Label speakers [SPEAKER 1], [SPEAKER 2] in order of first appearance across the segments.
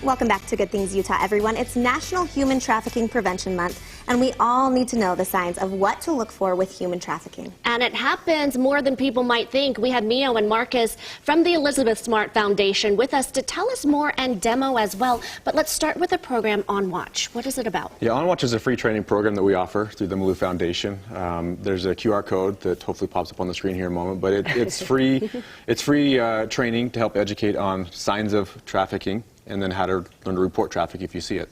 [SPEAKER 1] Welcome back to Good Things Utah, everyone. It's National Human Trafficking Prevention Month, and we all need to know the signs of what to look for with human trafficking.
[SPEAKER 2] And it happens more than people might think. We have Mio and Marcus from the Elizabeth Smart Foundation with us to tell us more and demo as well. But let's start with the program On Watch. What is it about?
[SPEAKER 3] Yeah, On Watch is a free training program that we offer through the Malou Foundation. There's a QR code that hopefully pops up on the screen here in a moment, but it's free. It's free training to help educate on signs of trafficking, and then how to learn to report traffic if you see it.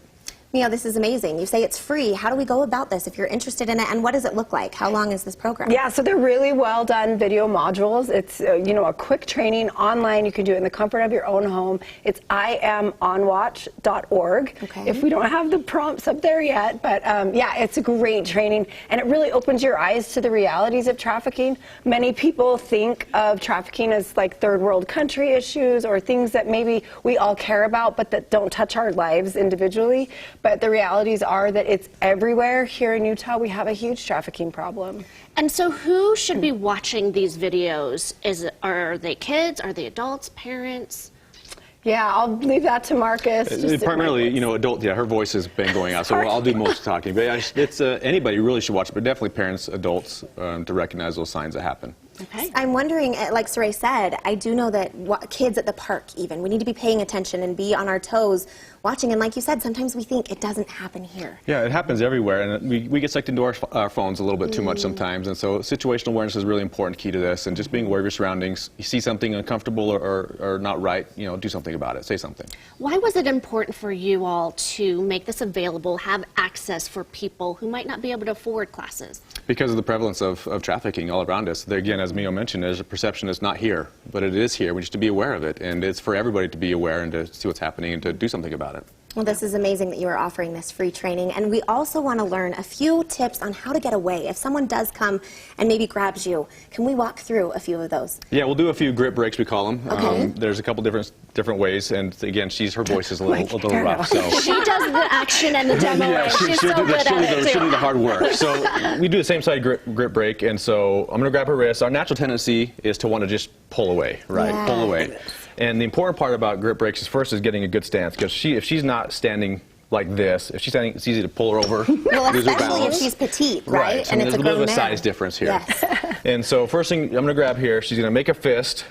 [SPEAKER 1] Mia, this is amazing. You say it's free. How do we go about this if you're interested in it, and what does it look like? How long is this program?
[SPEAKER 4] Yeah, so they're really well done video modules. It's a quick training online. You can do it in the comfort of your own home. It's iamonwatch.org.
[SPEAKER 1] Okay.
[SPEAKER 4] If we don't have the prompts up there yet, but yeah, it's a great training, and it really opens your eyes to the realities of trafficking. Many people think of trafficking as like third world country issues or things that maybe we all care about but that don't touch our lives individually. But the realities are that it's everywhere. Here in Utah, we have a huge trafficking problem.
[SPEAKER 2] And so who should be watching these videos? Are they kids? Are they adults, parents?
[SPEAKER 4] Yeah, I'll leave that to Marcus.
[SPEAKER 3] Primarily, adult. Yeah, her voice has been going out, so I'll do most of the talking. But it's anybody really should watch it, but definitely parents, adults, to recognize those signs that happen.
[SPEAKER 1] Okay. I'm wondering, like Saray said, I do know that kids at the park even, we need to be paying attention and be on our toes watching. And like you said, sometimes we think it doesn't happen here.
[SPEAKER 3] Yeah, it happens everywhere. And we get sucked into our phones a little bit too much sometimes. And so situational awareness is a really important key to this. And just being aware of your surroundings. You see something uncomfortable or not right, do something about it. Say something.
[SPEAKER 2] Why was it important for you all to make this available, have access for people who might not be able to afford classes?
[SPEAKER 3] Because of the prevalence of trafficking all around us. There, again, as Mio mentioned, there's a perception it's not here, but it is here. We just have to be aware of it, and it's for everybody to be aware and to see what's happening and to do something about it.
[SPEAKER 1] Well, this is amazing that you are offering this free training, and we also want to learn a few tips on how to get away. If someone does come and maybe grabs you, can we walk through a few of those?
[SPEAKER 3] Yeah, we'll do a few grip breaks, we call them.
[SPEAKER 1] Okay.
[SPEAKER 3] There's a couple different ways, and again, her voice is a little rough. So
[SPEAKER 2] she does the action and the demo.
[SPEAKER 3] Yeah,
[SPEAKER 2] She's so good at it
[SPEAKER 3] she'll do
[SPEAKER 2] too.
[SPEAKER 3] the hard work. So we do the same side grip break, and so I'm going to grab her wrist. Our natural tendency is to want to just pull away, right?
[SPEAKER 1] Yeah.
[SPEAKER 3] Pull away. And the important part about grip breaks is first is getting a good stance, because if she's not standing like this, if she's standing, it's easy to pull her over.
[SPEAKER 1] Well,
[SPEAKER 3] lose her
[SPEAKER 1] especially if
[SPEAKER 3] balance.
[SPEAKER 1] she's petite, right?
[SPEAKER 3] So
[SPEAKER 1] And it's
[SPEAKER 3] there's a little bit of a
[SPEAKER 1] grown
[SPEAKER 3] size difference here.
[SPEAKER 1] Yes.
[SPEAKER 3] And so first thing I'm going to grab here, she's going to make a fist,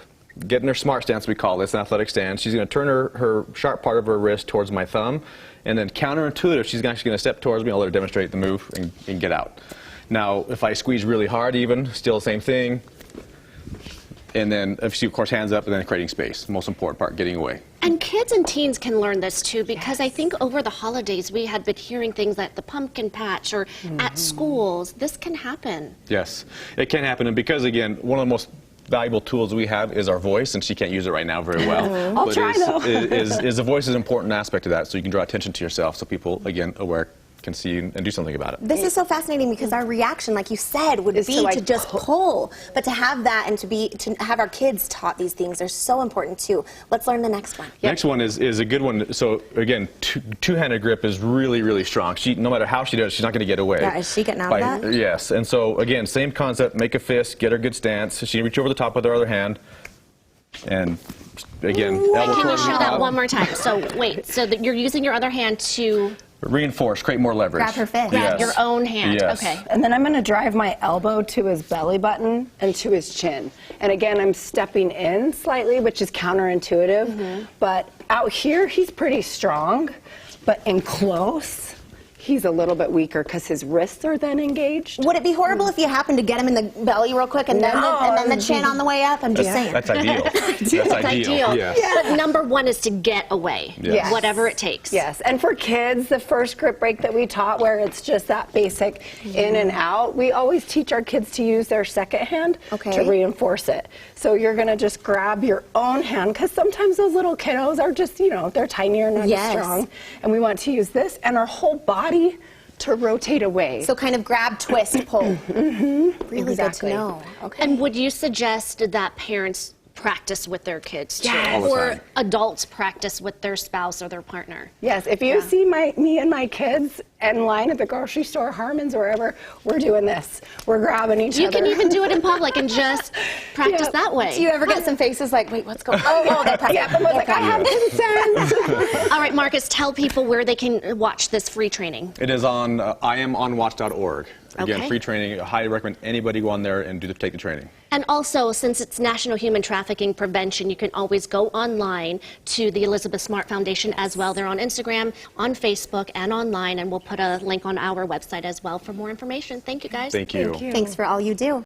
[SPEAKER 3] get in her smart stance, we call this, an athletic stance. She's going to turn her sharp part of her wrist towards my thumb, and then counterintuitive, she's actually going to step towards me. I'll let her demonstrate the move and get out. Now, if I squeeze really hard even, still the same thing. And then, if she, of course, hands up, and then creating space. Most important part, getting away.
[SPEAKER 2] And kids and teens can learn this too, because I think over the holidays we had been hearing things like the pumpkin patch or at schools. This can happen.
[SPEAKER 3] Yes, it can happen. And because, again, one of the most valuable tools we have is our voice, and she can't use it right now very well.
[SPEAKER 4] I'll try, though.
[SPEAKER 3] The voice is an important aspect of that, so you can draw attention to yourself, so people, again, aware, can see and do something about it.
[SPEAKER 1] This is so fascinating because our reaction, like you said, would be to just pull. But to have that and to have our kids taught these things are so important too. Let's learn the next one.
[SPEAKER 3] Next one is a good one. So again, two-handed grip is really, really strong. No matter how she does, she's not going to get away.
[SPEAKER 1] Yeah, is she getting out of that?
[SPEAKER 3] Yes. And so again, same concept. Make a fist, get her good stance. She reach over the top with her other hand, and again, elbow
[SPEAKER 2] Can you
[SPEAKER 3] towards
[SPEAKER 2] show
[SPEAKER 3] the
[SPEAKER 2] that
[SPEAKER 3] top.
[SPEAKER 2] one more time? So wait, so that you're using your other hand to
[SPEAKER 3] Reinforce, create more leverage.
[SPEAKER 1] Grab her fist.
[SPEAKER 2] grab your own hand.
[SPEAKER 3] Yes.
[SPEAKER 2] Okay.
[SPEAKER 4] And then I'm going to drive my elbow to his belly button and to his chin. And again, I'm stepping in slightly, which is counterintuitive. But out here, he's pretty strong. But in close, he's a little bit weaker because his wrists are then engaged.
[SPEAKER 1] Would it be horrible if you happened to get him in the belly real quick and then the chin on the way up? I'm just saying.
[SPEAKER 3] That's ideal. That's ideal. Yes.
[SPEAKER 2] But number one is to get away,
[SPEAKER 4] Yes.
[SPEAKER 2] whatever it takes.
[SPEAKER 4] Yes, and for kids, the first grip break that we taught, where it's just that basic in and out, we always teach our kids to use their second hand to reinforce it. So you're going to just grab your own hand, because sometimes those little kiddos are just, they're tinier and not as strong. And we want to use this and our whole body to rotate away.
[SPEAKER 1] So kind of grab, twist, pull. Really good to know. Okay.
[SPEAKER 2] And would you suggest that parents practice with their kids too?
[SPEAKER 3] All the
[SPEAKER 2] Or
[SPEAKER 3] time.
[SPEAKER 2] adults practice with their spouse or their partner?
[SPEAKER 4] Yes, if you see me and my kids, in line at the grocery store, Harmon's, wherever, we're doing this. We're grabbing each
[SPEAKER 2] You
[SPEAKER 4] other.
[SPEAKER 2] can even do it in public and just practice
[SPEAKER 4] Yeah.
[SPEAKER 2] that way.
[SPEAKER 1] Do you ever get some faces like, wait, what's going on? Oh, they're pressing.
[SPEAKER 4] Yeah, someone's like, I have consent.
[SPEAKER 2] All right, Marcus, tell people where they can watch this free training.
[SPEAKER 3] It is on iamonwatch.org. Again,
[SPEAKER 2] Okay.
[SPEAKER 3] free training. I highly recommend anybody go on there and take the training.
[SPEAKER 2] And also, since it's National Human Trafficking Prevention, you can always go online to the Elizabeth Smart Foundation as well. They're on Instagram, on Facebook, and online, and we'll put a link on our website as well for more information. Thank you, guys.
[SPEAKER 3] Thank you.
[SPEAKER 4] Thank you.
[SPEAKER 1] Thanks for all you do.